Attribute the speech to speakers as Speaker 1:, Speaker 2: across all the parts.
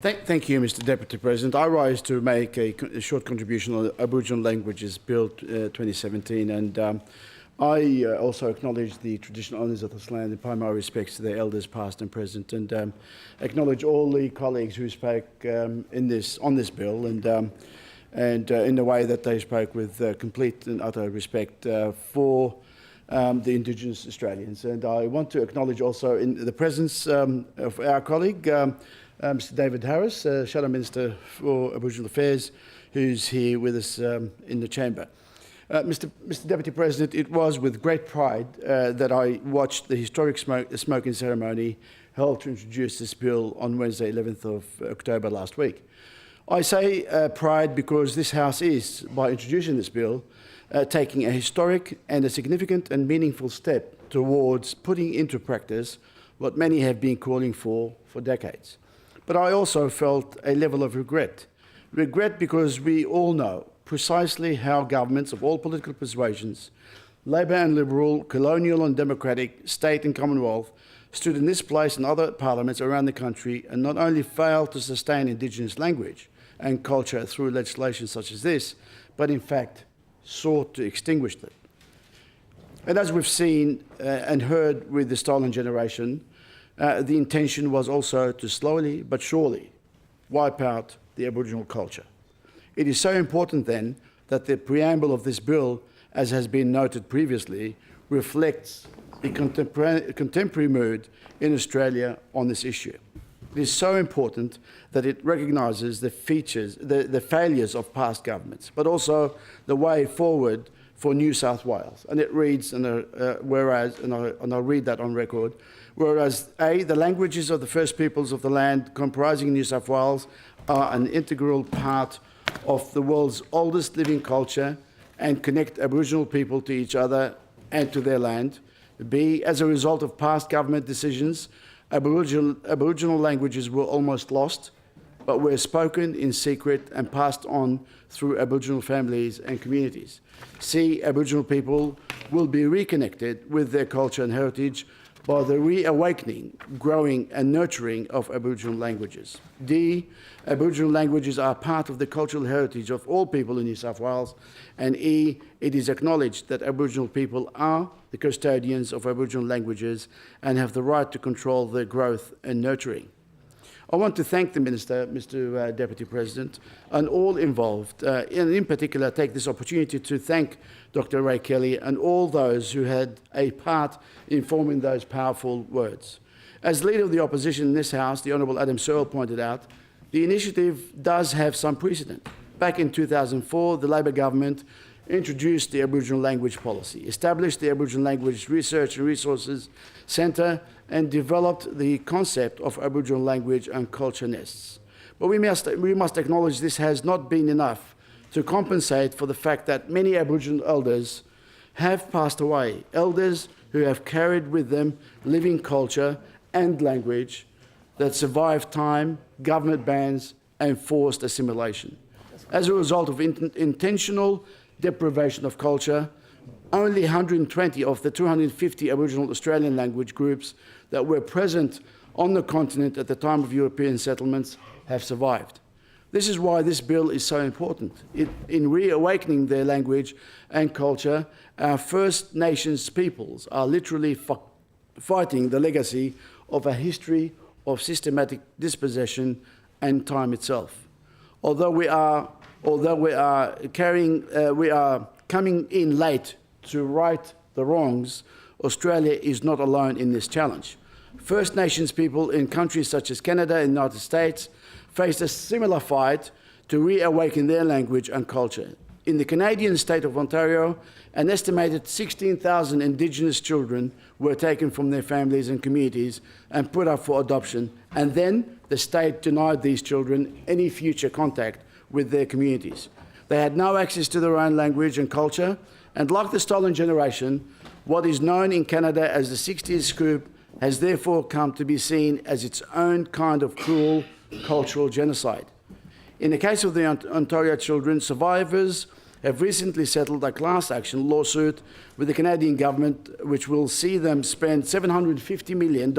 Speaker 1: Thank you, Mr. Deputy President. I rise to make a short contribution on the Aboriginal Languages Bill 2017, and I also acknowledge the traditional owners of this land and pay my respects to their elders, past and present, and acknowledge all the colleagues who spoke on this bill, and in the way that they spoke with complete and utter respect for the Indigenous Australians. And I want to acknowledge also in the presence of our colleague, Mr. David Harris, Shadow Minister for Aboriginal Affairs, who's here with us in the chamber. Mr. Deputy President, it was with great pride that I watched the historic smoking ceremony held to introduce this bill on Wednesday, 11th of October last week. I say pride because this House is, by introducing this bill, taking a historic and a significant and meaningful step towards putting into practice what many have been calling for decades. But I also felt a level of regret. Regret because we all know precisely how governments of all political persuasions, Labor and Liberal, colonial and democratic, state and Commonwealth, stood in this place and other parliaments around the country and not only failed to sustain Indigenous language and culture through legislation such as this, but in fact sought to extinguish them. And as we've seen and heard with the Stolen Generation, the intention was also to slowly but surely wipe out the Aboriginal culture. It is so important then that the preamble of this bill, as has been noted previously, reflects the contemporary mood in Australia on this issue. It is so important that it recognises the failures of past governments, but also the way forward for New South Wales. And it reads, and I'll read that on record, whereas A, the languages of the First Peoples of the land comprising New South Wales are an integral part of the world's oldest living culture and connect Aboriginal people to each other and to their land. B, as a result of past government decisions, Aboriginal languages were almost lost, but were spoken in secret and passed on through Aboriginal families and communities. C, Aboriginal people will be reconnected with their culture and heritage by the reawakening, growing and nurturing of Aboriginal languages. D, Aboriginal languages are part of the cultural heritage of all people in New South Wales. And E, it is acknowledged that Aboriginal people are the custodians of Aboriginal languages and have the right to control their growth and nurturing. I want to thank the Minister, Mr. Deputy President, and all involved, and in particular take this opportunity to thank Dr. Ray Kelly and all those who had a part in forming those powerful words. As Leader of the Opposition in this House, the Honourable Adam Searle pointed out, the initiative does have some precedent. Back in 2004, the Labor government introduced the Aboriginal Language Policy, established the Aboriginal Language Research and Resources Centre, and developed the concept of Aboriginal language and culture nests. But we must acknowledge this has not been enough to compensate for the fact that many Aboriginal elders have passed away, elders who have carried with them living culture and language that survived time, government bans and forced assimilation. As a result of intentional deprivation of culture, only 120 of the 250 Aboriginal Australian language groups that were present on the continent at the time of European settlements have survived. This is why this bill is so important. In reawakening their language and culture, our First Nations peoples are literally fighting the legacy of a history of systematic dispossession and time itself. Although we are coming in late to right the wrongs, Australia is not alone in this challenge. First Nations people in countries such as Canada and the United States faced a similar fight to reawaken their language and culture. In the Canadian state of Ontario, an estimated 16,000 Indigenous children were taken from their families and communities and put up for adoption, and then the state denied these children any future contact with their communities. They had no access to their own language and culture, and like the Stolen Generation, what is known in Canada as the 60s scoop has therefore come to be seen as its own kind of cruel cultural genocide. In the case of the Ontario children, survivors have recently settled a class action lawsuit with the Canadian government, which will see them spend $750 million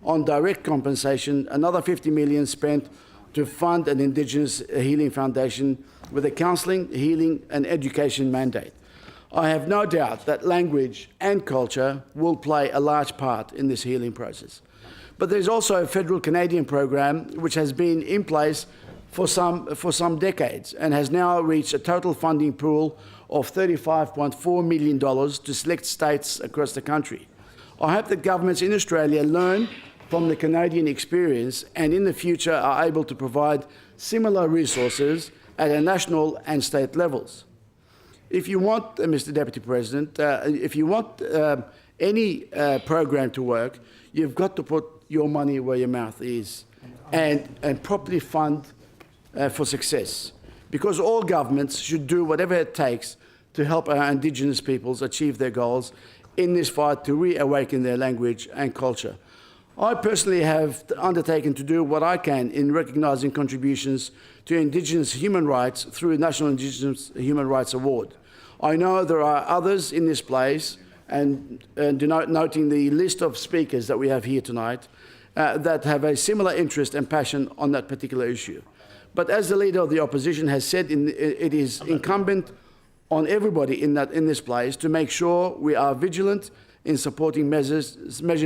Speaker 1: on direct compensation, another $50 million spent to fund an Indigenous Healing Foundation with a counselling, healing and education mandate. I have no doubt that language and culture will play a large part in this healing process. But there's also a federal Canadian program which has been in place for some decades and has now reached a total funding pool of $35.4 million to select states across the country. I hope that governments in Australia learn from the Canadian experience and in the future are able to provide similar resources at a national and state levels. If you want, Mr. Deputy President, if you want any program to work, you've got to put your money where your mouth is and properly fund for success. Because all governments should do whatever it takes to help our Indigenous peoples achieve their goals in this fight to reawaken their language and culture. I personally have undertaken to do what I can in recognising contributions to Indigenous human rights through the National Indigenous Human Rights Award. I know there are others in this place, and noting the list of speakers that we have here tonight, that have a similar interest and passion on that particular issue. But as the Leader of the Opposition has said, it is incumbent on everybody in this place to make sure we are vigilant in supporting measures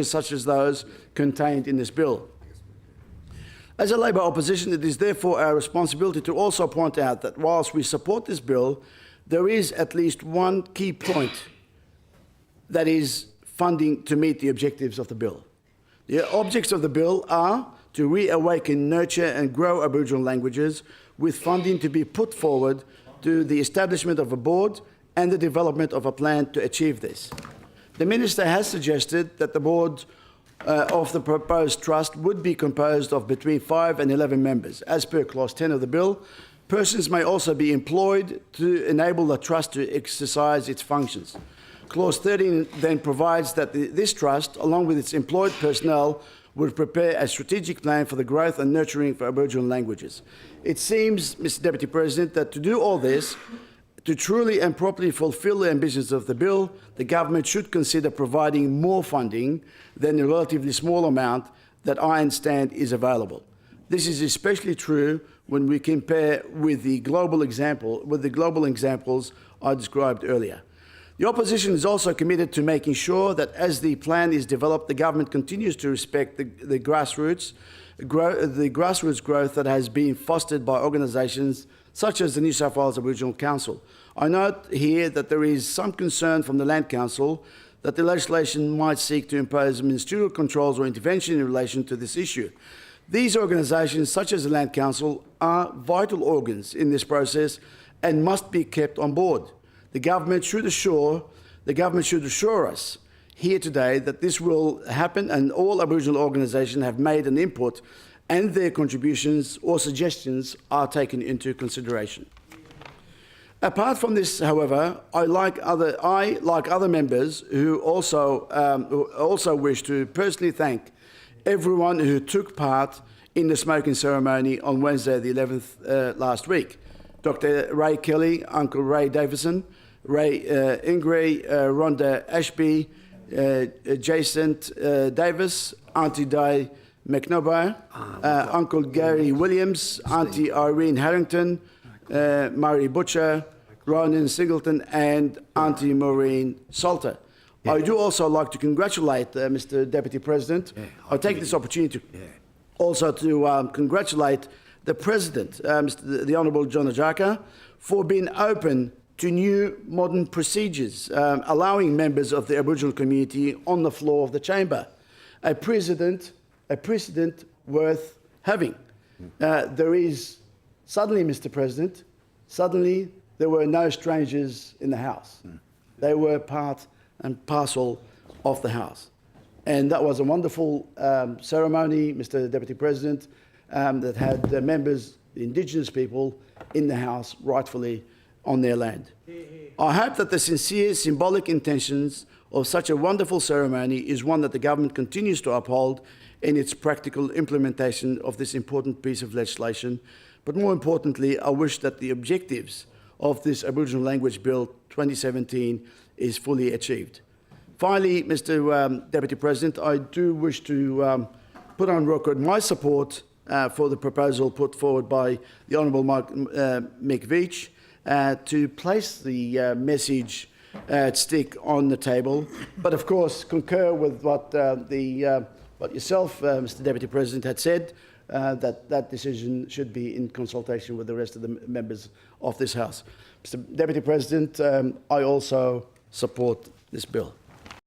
Speaker 1: such as those contained in this bill. As a Labor opposition, it is therefore our responsibility to also point out that whilst we support this bill, there is at least one key point, that is funding to meet the objectives of the bill. The objects of the bill are to reawaken, nurture and grow Aboriginal languages, with funding to be put forward to the establishment of a board and the development of a plan to achieve this. The Minister has suggested that the board of the proposed trust would be composed of between 5 and 11 members. As per Clause 10 of the bill, persons may also be employed to enable the trust to exercise its functions. Clause 13 then provides that this trust, along with its employed personnel, would prepare a strategic plan for the growth and nurturing for Aboriginal languages. It seems, Mr. Deputy President, that to do all this, to truly and properly fulfil the ambitions of the bill, the government should consider providing more funding than the relatively small amount that I understand is available. This is especially true when we compare with the global examples I described earlier. The opposition is also committed to making sure that as the plan is developed, the government continues to respect the grassroots growth that has been fostered by organisations such as the New South Wales Aboriginal Council. I note here that there is some concern from the Land Council that the legislation might seek to impose ministerial controls or intervention in relation to this issue. These organisations, such as the Land Council, are vital organs in this process and must be kept on board. The government should assure us here today that this will happen, and all Aboriginal organisations have made an input and their contributions or suggestions are taken into consideration. Apart from this, however, I, like other members who also wish to personally thank everyone who took part in the smoking ceremony on Wednesday the 11th last week. Dr. Ray Kelly, Uncle Ray Davison, Ray Ingray, Rhonda Ashby, Jason Davis, Auntie Di McNobar, Uncle Gary Williams, Auntie Irene Harrington, Murray Butcher, Ronan Singleton and Auntie Maureen Salter. Yeah. I do also like to congratulate Mr. Deputy President. I take this opportunity also to congratulate the President, the Honourable John Ajaka, for being open to new modern procedures, allowing members of the Aboriginal community on the floor of the chamber. A precedent worth having. There is, suddenly, Mr. President, suddenly there were no strangers in the House. They were part and parcel of the House. And that was a wonderful ceremony, Mr. Deputy President, that had members, the Indigenous people, in the House rightfully on their land. I hope that the sincere symbolic intentions of such a wonderful ceremony is one that the government continues to uphold in its practical implementation of this important piece of legislation. But more importantly, I wish that the objectives of this Aboriginal Language Bill 2017 is fully achieved. Finally, Mr. Deputy President, I do wish to put on record my support for the proposal put forward by the Honourable Mick Veitch to place the message stick on the table, but of course concur with what what yourself, Mr. Deputy President, had said, that decision should be in consultation with the rest of the members of this House. Mr. Deputy President, I also support this bill.